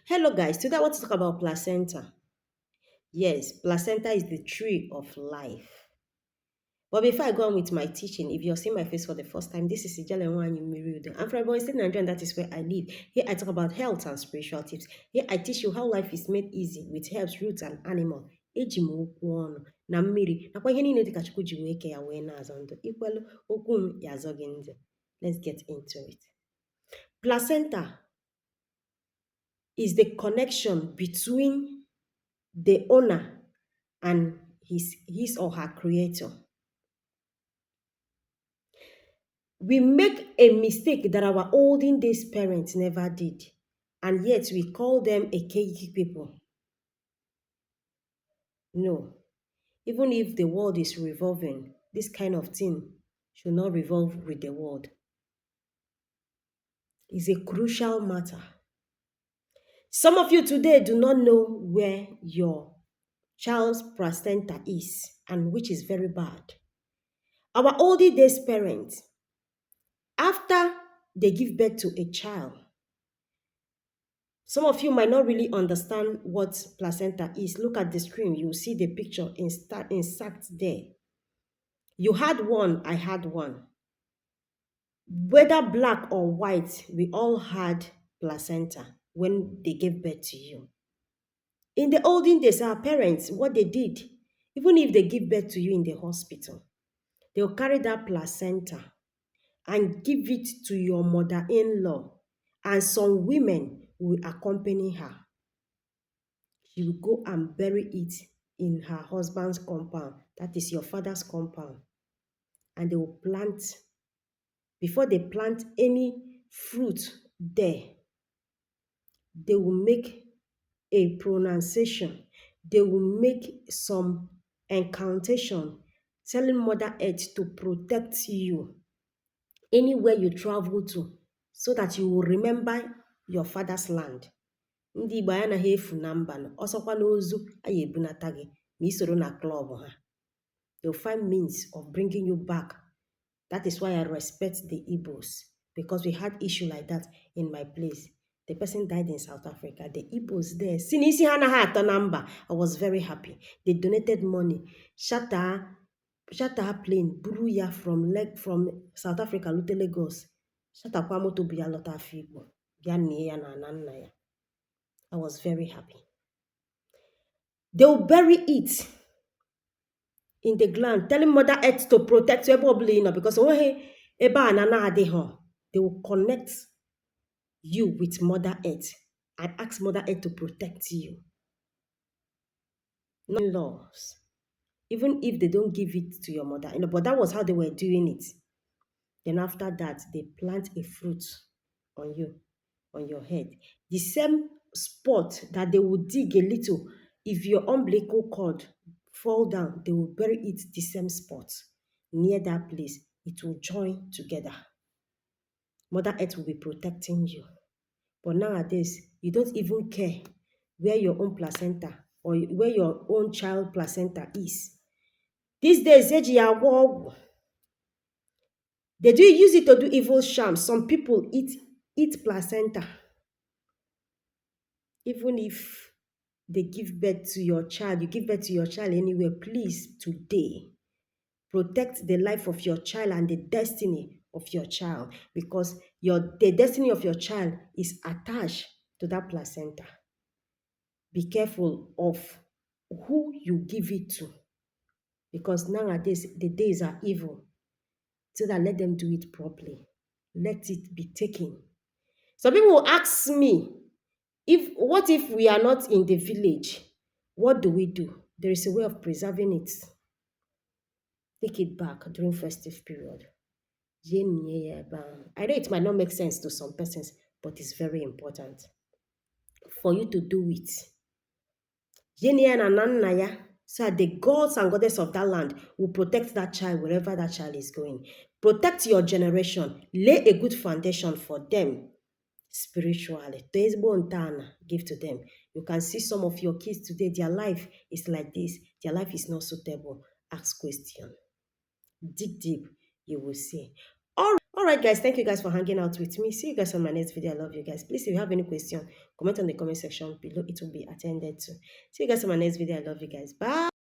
Hello, guys. Today I want to talk about placenta. Yes, placenta is the tree of life. But before I go on with my teaching, if you're seeing my face for the first time, this is Ijale Nwanyi Miriudo. I'm from Ebonyi State, Nigeria, and that is where I live. Here I talk about health and spiritual tips. Here I teach you how life is made easy with herbs, roots, and animal. Eji m okwu ọnụ na mmiri nakwa ihe niile dịka Chukwu ji wee kee ya wee na-azọ ndụ. Ikwelu okwu m ya azọ gị ndụ. Let's get into it. Placenta is the connection between the owner and his or her creator. We make a mistake that our olden days parents never did, and yet we call them a cagey people. No, even if the world is revolving, this kind of thing should not revolve with the world. It's a crucial matter. Some of you today do not know where your child's placenta is, and which is very bad. Our olden days parents, after they give birth to a child, some of you might not really understand what placenta is. Look at the screen. You will see the picture inserted there. You had one, I had one. Whether black or white, we all had placenta when they gave birth to you. In the olden days, our parents, what they did, even if they give birth to you in the hospital, they'll carry that placenta and give it to your mother-in-law, and some women will accompany her. She will go and bury it in her husband's compound, that is your father's compound, and they will plant. Before they plant any fruit there, they will make a pronunciation. They will make some incantation telling Mother Earth to protect you anywhere you travel to, so that you will remember your father's land. Ndị Igbo anaghị efu na mba nọ, ọsọkwa n'ozu anyị ebunata gị ma isoro na klọb ha. They'll find means of bringing you back. That is why I respect the Igbos, because we had issue like that in my place. The person died in South Africa. The Igbos there, sinisi ha anaghị atọ na mba. I was very happy. They donated money. Shatter plane buru ya from South Africa lute Lagos. Shatakwa moto bu ya lọta Afikpo. Bịa nie ya na ana nna ya. I was very happy. They will bury it in the ground, telling Mother Earth to protect you, because they will connect you with Mother Earth and ask Mother Earth to protect you. No laws. Even if they don't give it to your mother, but that was how they were doing it. Then after that, they plant a fruit on you, on your head. The same spot that they will dig a little, if your umbilical cord fall down, they will bury it the same spot. Near that place, it will join together. Mother Earth will be protecting you. But nowadays, you don't even care where your own placenta or where your own child placenta is. These days, they do use it to do evil charms. Some people eat placenta. Even if they give birth to your child, you give birth to your child anywhere, please, today, protect the life of your child and the destiny of your child, because the destiny of your child is attached to that placenta. Be careful of who you give it to, because nowadays the days are evil. So that let them do it properly. Let it be taken. Some people will ask me, what if we are not in the village? What do we do? There is a way of preserving it. Take it back during festive period. I know it might not make sense to some persons, but it's very important for you to do it. So that the gods and goddesses of that land will protect that child wherever that child is going. Protect your generation. Lay a good foundation for them spiritually. Give to them. You can see some of your kids today, their life is like this. Their life is not suitable. Ask question. Dig deep, you will see. All All right, guys. Thank you guys for hanging out with me. See you guys on my next video. I love you guys. Please, if you have any question, comment on the comment section below. It will be attended to. See you guys on my next video. I love you guys. Bye.